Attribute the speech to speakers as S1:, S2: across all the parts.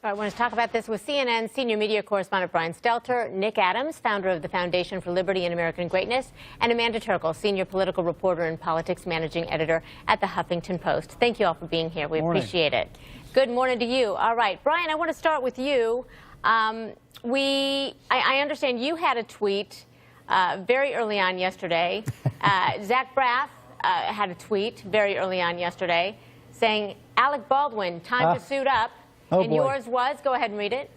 S1: I want to talk about this with CNN senior media correspondent Brian Stelter, Nick Adams, founder of the Foundation for Liberty and American Greatness, and Amanda Terkel, senior political reporter and politics managing editor at the Huffington Post. Thank you all for being here. We appreciate it. Good morning to you. All right, Brian, I want to start with you. I understand you had a tweet very early on yesterday. Zach Braff had a tweet very early on yesterday saying, Alec Baldwin, time to suit up. And yours was? Go ahead and read it.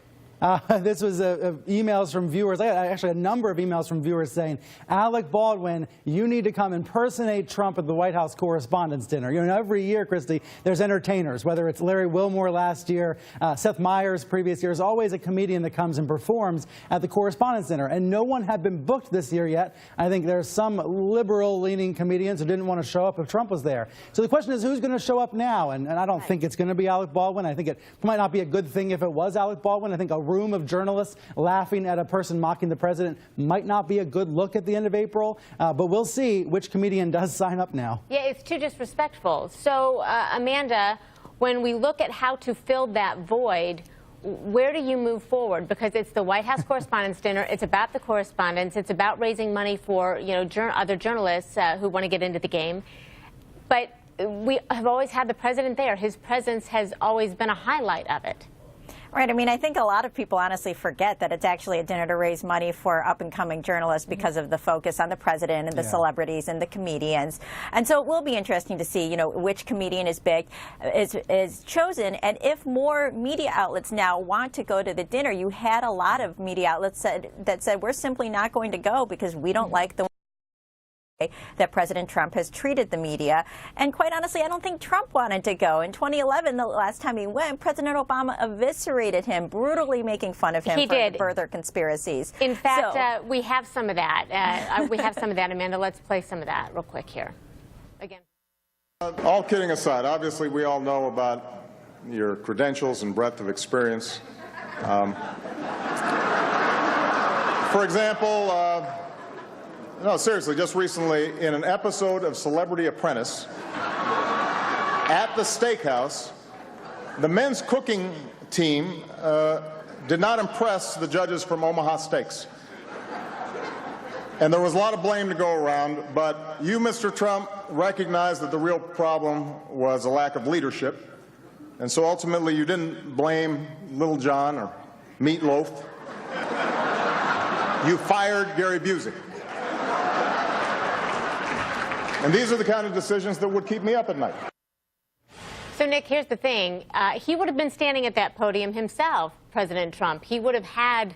S2: This was emails from viewers. I had actually a number of emails from viewers saying, Alec Baldwin, you need to come impersonate Trump at the White House Correspondents' Dinner. You know, every year, Christy, there's entertainers, whether it's Larry Wilmore last year, Seth Meyers previous year. There's always a comedian that comes and performs at the Correspondents' Dinner. And no one had been booked this year yet. I think there's some liberal-leaning comedians who didn't want to show up if Trump was there. So the question is, who's going to show up now? And I don't think it's going to be Alec Baldwin. I think it might not be a good thing if it was Alec Baldwin. I think a room of journalists laughing at a person mocking the president might not be a good look at the end of April, but we'll see which comedian does sign up now. Yeah,
S1: it's too disrespectful. So, Amanda, when we look at how to fill that void, where do you move forward? Because it's the White House Correspondents' Dinner. It's about the correspondents. It's about raising money for, you know, other journalists who want to get into the game. But we have always had the president there. His presence has always been a highlight of it.
S3: Right. I mean, I think a lot of people honestly forget that it's actually a dinner to raise money for up-and-coming journalists because of the focus on the president and the celebrities and the comedians. And so it will be interesting to see, you know, which comedian is chosen. And if more media outlets now want to go to the dinner, you had a lot of media outlets that said we're simply not going to go because we don't like the that President Trump has treated the media. And quite honestly, I don't think Trump wanted to go. In 2011, the last time he went, President Obama eviscerated him, brutally making fun of him for further conspiracies.
S1: In fact, we have some of that. We have some of that, Amanda. Let's play some of that real quick here. Again.
S4: All kidding aside, obviously we all know about your credentials and breadth of experience. For example, no, seriously, just recently, in an episode of Celebrity Apprentice, at the steakhouse, the men's cooking team did not impress the judges from Omaha Steaks. And there was a lot of blame to go around, but you, Mr. Trump, recognized that the real problem was a lack of leadership. And so ultimately you didn't blame Little John or Meatloaf. You fired Gary Busey. And these are the kind of decisions that would keep me up at night.
S1: So, Nick, here's the thing. He would have been standing at that podium himself, President Trump. He would have had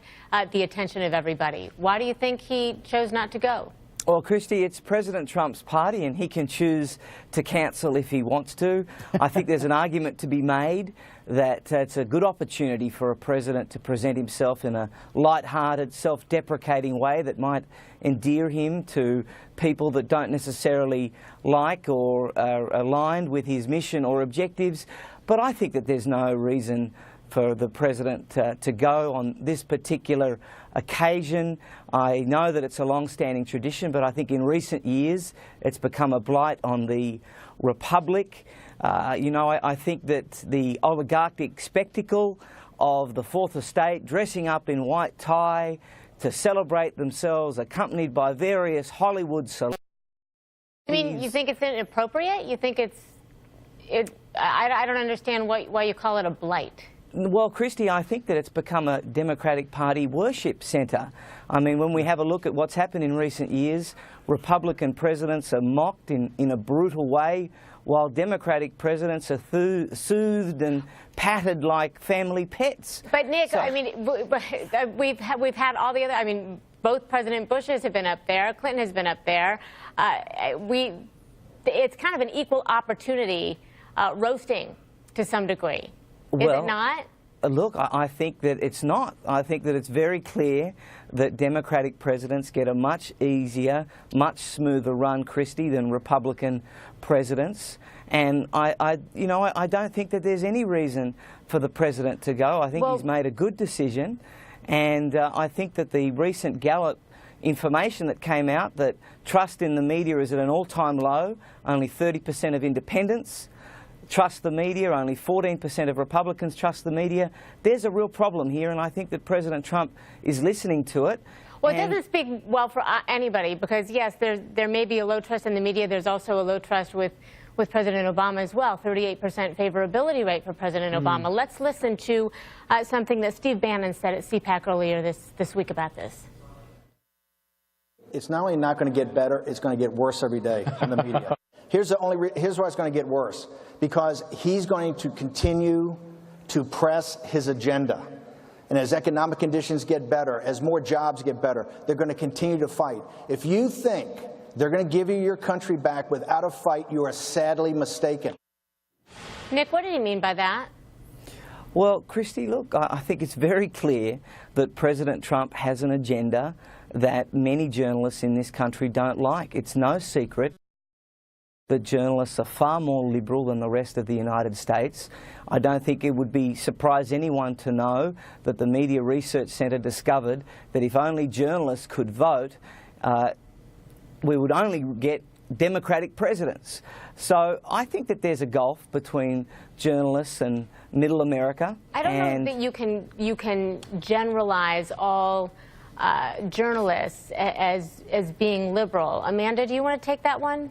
S1: the attention of everybody. Why do you think he chose not to go?
S5: Well, Christy, it's President Trump's party, and he can choose to cancel if he wants to. I think there's an argument to be made that it's a good opportunity for a president to present himself in a light-hearted, self-deprecating way that might endear him to people that don't necessarily like or are aligned with his mission or objectives. But I think that there's no reason for the president to go on this particular occasion. I know that it's a long-standing tradition, but I think in recent years it's become a blight on the republic. You know, I think that the oligarchic spectacle of the Fourth Estate dressing up in white tie to celebrate themselves, accompanied by various Hollywood celebrities.
S1: I mean, you think it's inappropriate? You think I don't understand why you call it a blight.
S5: Well, Christy, I think that it's become a Democratic Party worship centre. I mean, when we have a look at what's happened in recent years, Republican presidents are mocked in a brutal way, while Democratic presidents are soothed and patted like family pets.
S1: But, Nick, I mean, we've had all the other, I mean, both President Bushes have been up there, Clinton has been up there. It's kind of an equal opportunity roasting to some degree. Is it not?
S5: Look, I think that it's not. I think that it's very clear that Democratic presidents get a much easier, much smoother run, Christie, than Republican presidents. And I don't think that there's any reason for the president to go. I think he's made a good decision. And I think that the recent Gallup information that came out that trust in the media is at an all-time low, only 30% of independents trust the media. Only 14% of Republicans trust the media. There's a real problem here, and I think that President Trump is listening to it.
S1: Well, it doesn't speak well for anybody, because, yes, there may be a low trust in the media. There's also a low trust with President Obama as well. 38% favorability rate for President Obama. Let's listen to something that Steve Bannon said at CPAC earlier this week about this.
S6: It's not only not going to get better, it's going to get worse every day in the media. Here's why it's going to get worse. Because he's going to continue to press his agenda. And as economic conditions get better, as more jobs get better, they're going to continue to fight. If you think they're going to give you your country back without a fight, you are sadly mistaken.
S1: Nick, what did he mean by that?
S5: Well, Christy, look, I think it's very clear that President Trump has an agenda that many journalists in this country don't like. It's no secret that journalists are far more liberal than the rest of the United States. I don't think it would surprise anyone to know that the Media Research Centre discovered that if only journalists could vote, we would only get Democratic presidents. So I think that there's a gulf between journalists and middle America.
S1: I don't know that you can generalize all journalists as being liberal. Amanda, do you want to take that one?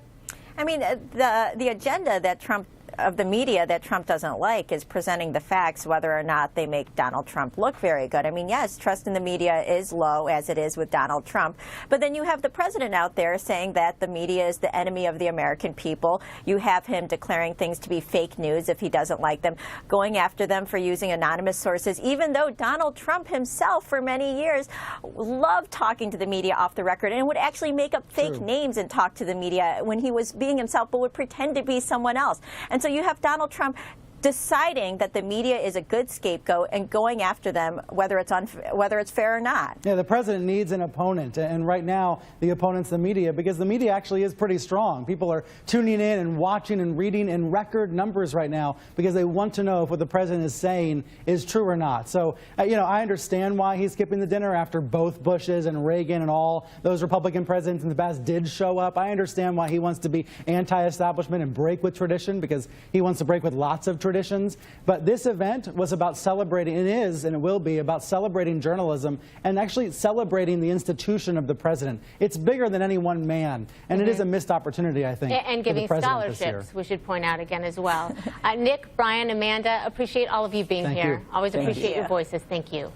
S3: I mean, the agenda that Trump of the media that Trump doesn't like is presenting the facts, whether or not they make Donald Trump look very good. I mean, yes, trust in the media is low, as it is with Donald Trump. But then you have the president out there saying that the media is the enemy of the American people. You have him declaring things to be fake news if he doesn't like them, going after them for using anonymous sources, even though Donald Trump himself for many years loved talking to the media off the record and would actually make up fake names and talk to the media when he was being himself, but would pretend to be someone else. And so you have Donald Trump deciding that the media is a good scapegoat and going after them, whether it's fair or not.
S2: Yeah, the president needs an opponent, and right now the opponent's the media, because the media actually is pretty strong. People are tuning in and watching and reading in record numbers right now because they want to know if what the president is saying is true or not. So, you know, I understand why he's skipping the dinner after both Bushes and Reagan and all those Republican presidents in the past did show up. I understand why he wants to be anti-establishment and break with tradition, because he wants to break with lots of traditions. But this event was about celebrating, it is and it will be about celebrating journalism and actually celebrating the institution of the president. It's bigger than any one man, and it is a missed opportunity, I think.
S1: And giving scholarships, we should point out again as well. Nick, Brian, Amanda, appreciate all of you being here. Always appreciate your voices. Thank you.